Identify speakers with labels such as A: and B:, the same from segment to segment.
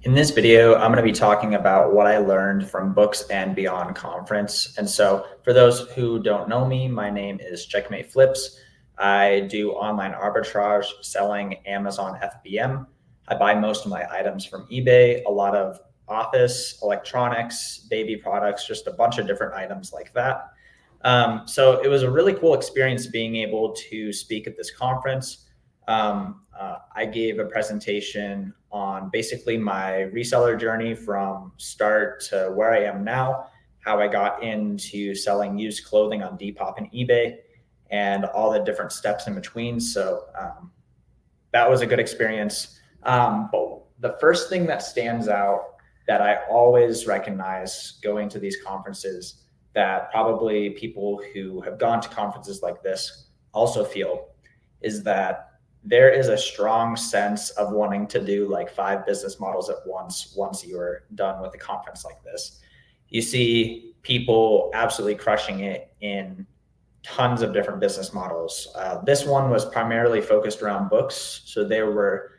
A: In this video, I'm going to be talking about what I learned from Books and Beyond conference. And so for those who don't know me, my name is 𝗖𝗁 𝗁𝗁. I do online arbitrage selling Amazon FBM. I buy most of my items from eBay, a lot of office, electronics, baby products, just a bunch of different items like that. So it was a really cool experience being able to speak at this conference. I gave a presentation on basically my reseller journey from start to where I am now, how I got into selling used clothing on Depop and eBay, and all the different steps in between. So that was a good experience. But the first thing that stands out that I always recognize going to these conferences, that probably people who have gone to conferences like this also feel, is that there is a strong sense of wanting to do like 5 business models at once you are done with a conference like this. You see people absolutely crushing it in tons of different business models. This one was primarily focused around books. So there were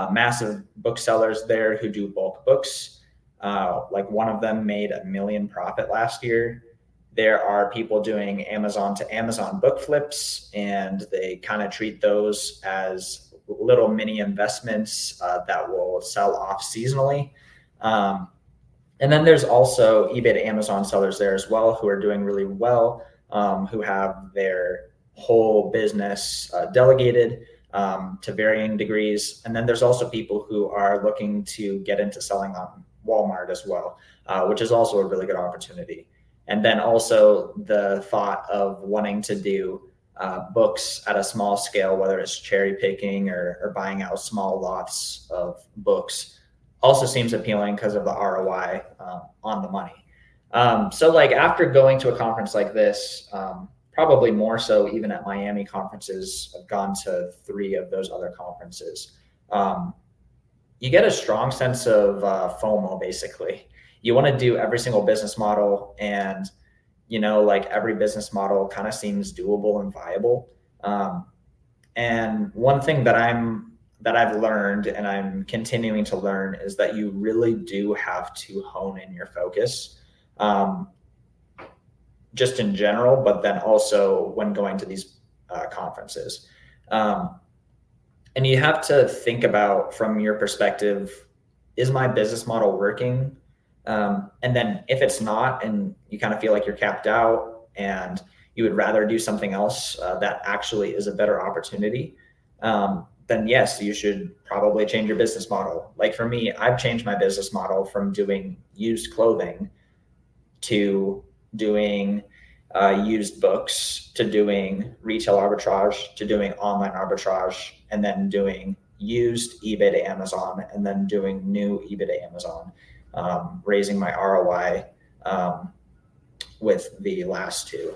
A: massive booksellers there who do bulk books. Like one of them made $1 million profit last year. There are people doing Amazon to Amazon book flips, and they kind of treat those as little mini investments that will sell off seasonally. And then there's also eBay to Amazon sellers there as well who are doing really well, who have their whole business delegated to varying degrees. And then there's also people who are looking to get into selling on Walmart as well, which is also a really good opportunity. And then also the thought of wanting to do books at a small scale, whether it's cherry picking or buying out small lots of books, also seems appealing because of the ROI on the money. So like after going to a conference like this, probably more so even at Miami conferences, I've gone to 3 of those other conferences. You get a strong sense of FOMO basically. You want to do every single business model, and like every business model kind of seems doable and viable. And one thing that I've learned and I'm continuing to learn is that you really do have to hone in your focus, just in general, but then also when going to these conferences. And you have to think about, from your perspective, is my business model working? And then if it's not, and you kind of feel like you're capped out and you would rather do something else that actually is a better opportunity, then yes, you should probably change your business model. Like for me, I've changed my business model from doing used clothing to doing used books, to doing retail arbitrage, to doing online arbitrage, and then doing used eBay to Amazon, and then doing new eBay to Amazon. Raising my ROI with the last 2.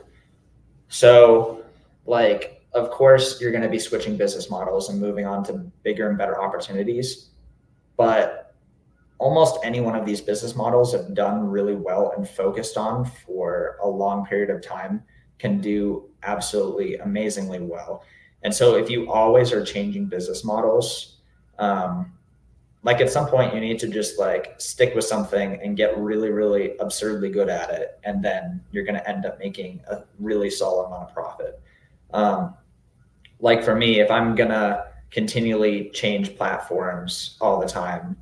A: So like, of course, you're going to be switching business models and moving on to bigger and better opportunities. But almost any one of these business models, if done really well and focused on for a long period of time, can do absolutely amazingly well. And so if you always are changing business models, like at some point you need to just like stick with something and get really, really absurdly good at it. And then you're going to end up making a really solid amount of profit. Like for me, if I'm going to continually change platforms all the time,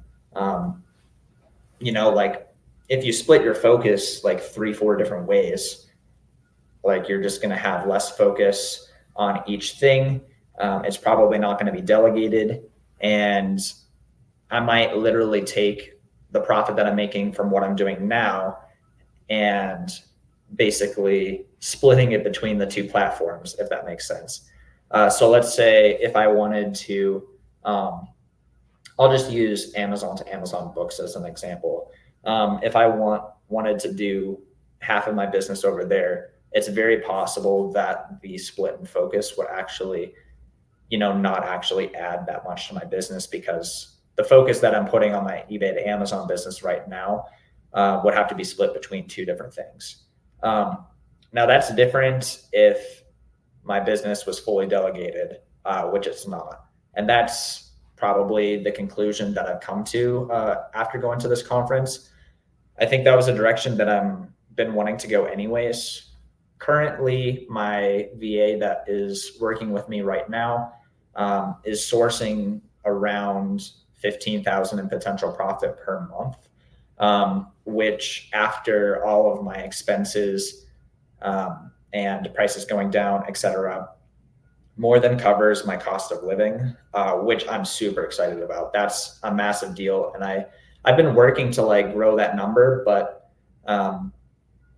A: like if you split your focus like 3-4 different ways, like you're just going to have less focus on each thing. It's probably not going to be delegated. And I might literally take the profit that I'm making from what I'm doing now and basically splitting it between the 2 platforms, if that makes sense. So let's say if I wanted to, I'll just use Amazon to Amazon books as an example. If I wanted to do half of my business over there, it's very possible that the split and focus would actually, not actually add that much to my business, because the focus that I'm putting on my eBay to Amazon business right now would have to be split between 2 different things. Now that's different if my business was fully delegated, which it's not. And that's probably the conclusion that I've come to after going to this conference. I think that was a direction that I'm been wanting to go anyways. Currently, my VA that is working with me right now is sourcing around 15,000 in potential profit per month, which after all of my expenses and prices going down, et cetera, more than covers my cost of living, which I'm super excited about. That's a massive deal. And I've been working to like grow that number, but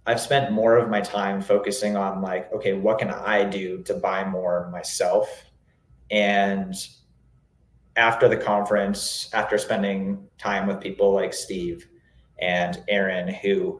A: I've spent more of my time focusing on like, okay, what can I do to buy more myself? And after the conference, after spending time with people like Steve and Aaron, who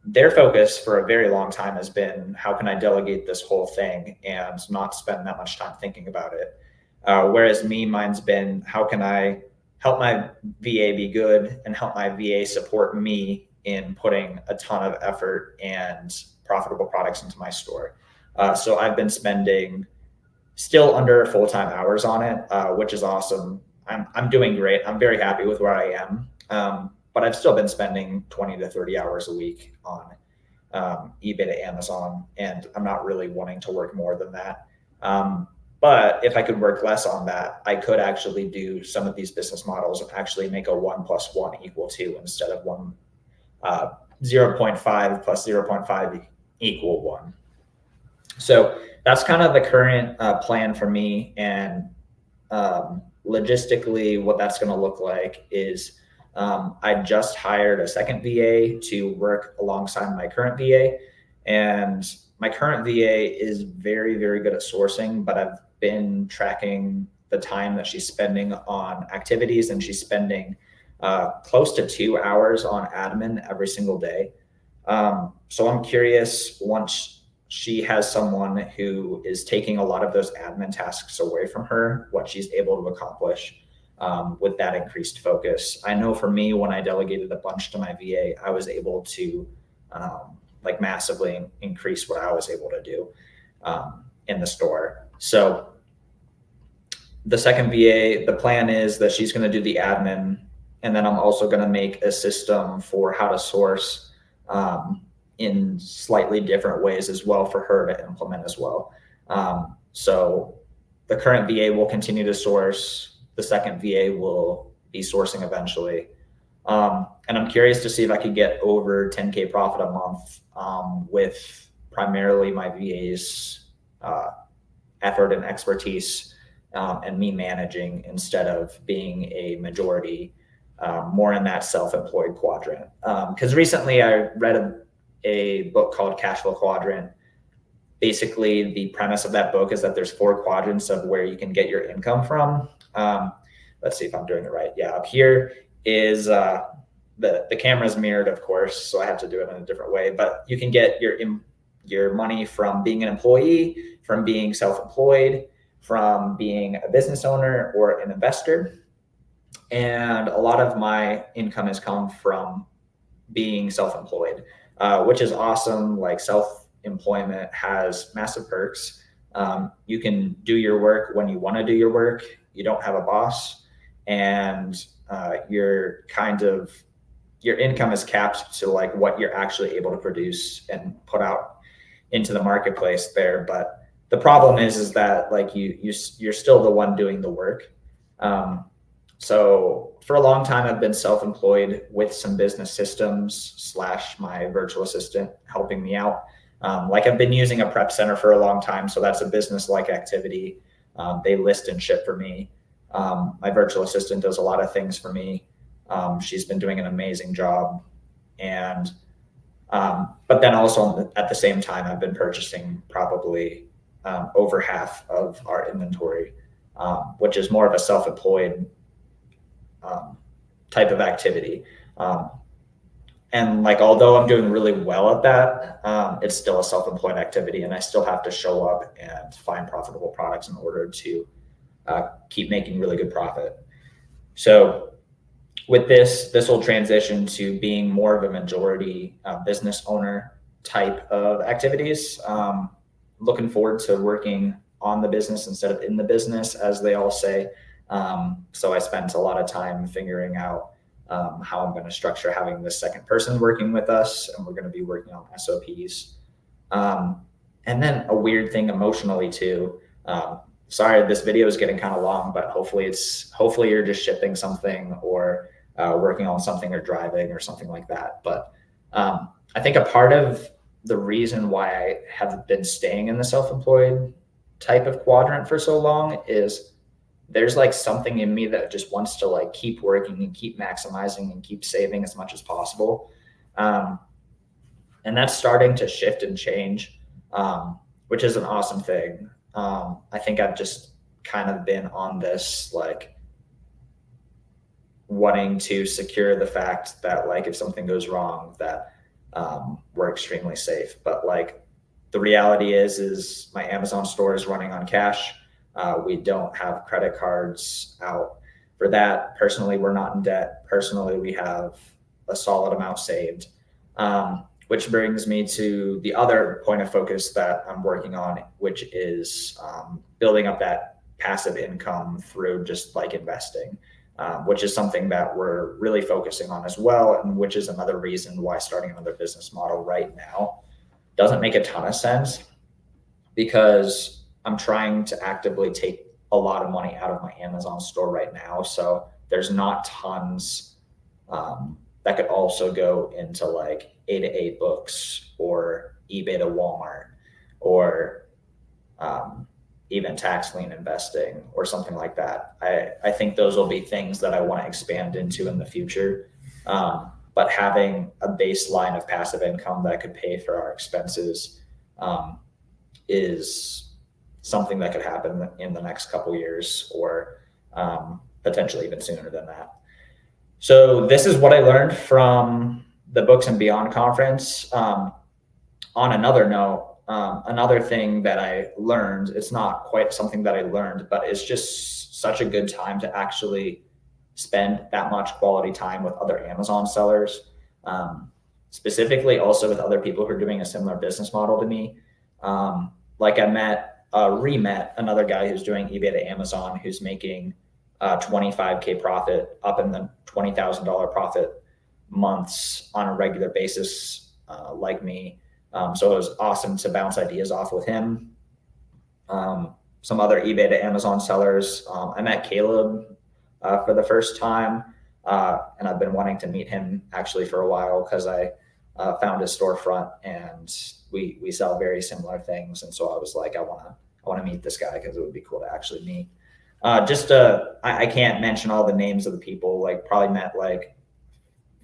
A: their focus for a very long time has been, how can I delegate this whole thing and not spend that much time thinking about it? Whereas mine's been, how can I help my VA be good and help my VA support me in putting a ton of effort and profitable products into my store. So I've been spending still under full-time hours on it, which is awesome. I'm doing great. I'm very happy with where I am. But I've still been spending 20 to 30 hours a week on eBay to Amazon, and I'm not really wanting to work more than that. But if I could work less on that, I could actually do some of these business models and actually make a 1 + 1 = 2 instead of 0.5 + 0.5 = 1. So that's kind of the current plan for me. And logistically, what that's going to look like is I just hired a second VA to work alongside my current VA. And my current VA is very, very good at sourcing, but I've been tracking the time that she's spending on activities, and she's spending close to 2 hours on admin every single day. So I'm curious, once she has someone who is taking a lot of those admin tasks away from her, what she's able to accomplish with that increased focus. I know for me, when I delegated a bunch to my VA, I was able to like massively increase what I was able to do in the store. So the second VA, the plan is that she's going to do the admin, and then I'm also going to make a system for how to source in slightly different ways as well for her to implement as well. So the current VA will continue to source. The second VA will be sourcing eventually. And I'm curious to see if I could get over 10K profit a month with primarily my VA's effort and expertise and me managing, instead of being a majority more in that self-employed quadrant. Because recently I read a book called Cash Flow Quadrant. Basically, the premise of that book is that there's 4 quadrants of where you can get your income from. Let's see if I'm doing it right. Yeah, up here is the camera's mirrored, of course, so I have to do it in a different way. But you can get your money from being an employee, from being self-employed, from being a business owner or an investor. And a lot of my income has come from being self-employed, which is awesome. Like, self-employment has massive perks. You can do your work when you want to do your work. You don't have a boss, and your income is capped to like what you're actually able to produce and put out into the marketplace there. But the problem is that like you're still the one doing the work. So for a long time, I've been self-employed with some business systems / my virtual assistant helping me out. Like, I've been using a prep center for a long time, so that's a business-like activity. They list and ship for me. My virtual assistant does a lot of things for me. She's been doing an amazing job. And but then also at the same time, I've been purchasing probably over half of our inventory, which is more of a self-employed type of activity. And like, although I'm doing really well at that, it's still a self-employed activity, and I still have to show up and find profitable products in order to keep making really good profit. So with this will transition to being more of a majority business owner type of activities. Looking forward to working on the business instead of in the business, as they all say. So I spent a lot of time figuring out how I'm going to structure having this second person working with us, and we're going to be working on SOPs. And then a weird thing emotionally too. Sorry, this video is getting kind of long, but hopefully you're just shipping something or working on something or driving or something like that. But I think a part of the reason why I have been staying in the self-employed type of quadrant for so long is there's like something in me that just wants to like keep working and keep maximizing and keep saving as much as possible. And that's starting to shift and change, which is an awesome thing. I think I've just kind of been on this like wanting to secure the fact that like if something goes wrong that we're extremely safe. But like the reality is my Amazon store is running on cash. We don't have credit cards out for that. Personally, we're not in debt. Personally, we have a solid amount saved, which brings me to the other point of focus that I'm working on, which is building up that passive income through just like investing, which is something that we're really focusing on as well, and which is another reason why starting another business model right now doesn't make a ton of sense, because I'm trying to actively take a lot of money out of my Amazon store right now. So there's not tons that could also go into like A2A books or eBay to Walmart or even tax lien investing or something like that. I think those will be things that I want to expand into in the future. But having a baseline of passive income that could pay for our expenses is something that could happen in the next couple years, or potentially even sooner than that. So this is what I learned from the Books and Beyond conference. On another note, another thing that I learned, it's not quite something that I learned, but it's just such a good time to actually spend that much quality time with other Amazon sellers, specifically also with other people who are doing a similar business model to me. Like I met another guy who's doing eBay to Amazon, who's making 25K profit, up in the $20,000 profit months on a regular basis, like me. So it was awesome to bounce ideas off with him. Some other eBay to Amazon sellers. I met Caleb for the first time, and I've been wanting to meet him actually for a while, because I found his storefront and we sell very similar things. And so I was like, I want to meet this guy because it would be cool to actually meet. I can't mention all the names of the people, like probably met like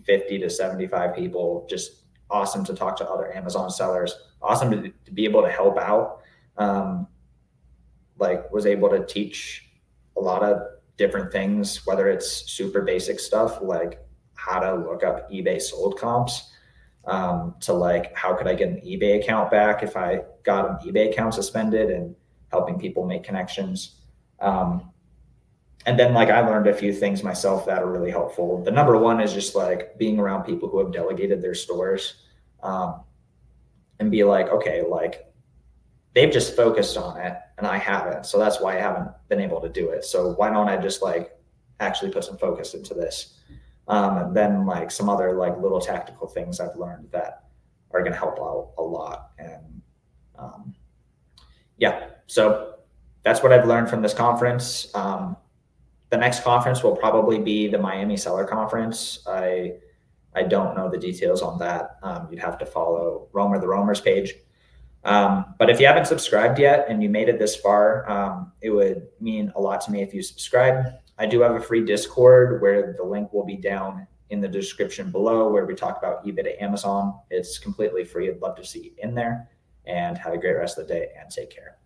A: 50 to 75 people. Just awesome to talk to other Amazon sellers. Awesome to be able to help out. Like was able to teach a lot of different things, whether it's super basic stuff like how to look up eBay sold comps, to like how could I get an eBay account back if I got an eBay account suspended, and helping people make connections. And then like I learned a few things myself that are really helpful. The number one is just like being around people who have delegated their stores, and be like, okay, like they've just focused on it and I haven't. So that's why I haven't been able to do it. So why don't I just like actually put some focus into this? And then like some other like little tactical things I've learned that are going to help out a lot. And yeah, so that's what I've learned from this conference. The next conference will probably be the Miami Seller Conference. I don't know the details on that. You'd have to follow Romer the Romer's page. But if you haven't subscribed yet and you made it this far, it would mean a lot to me if you subscribe. I do have a free Discord where the link will be down in the description below, where we talk about eBay to Amazon. It's completely free. I'd love to see you in there, and have a great rest of the day and take care.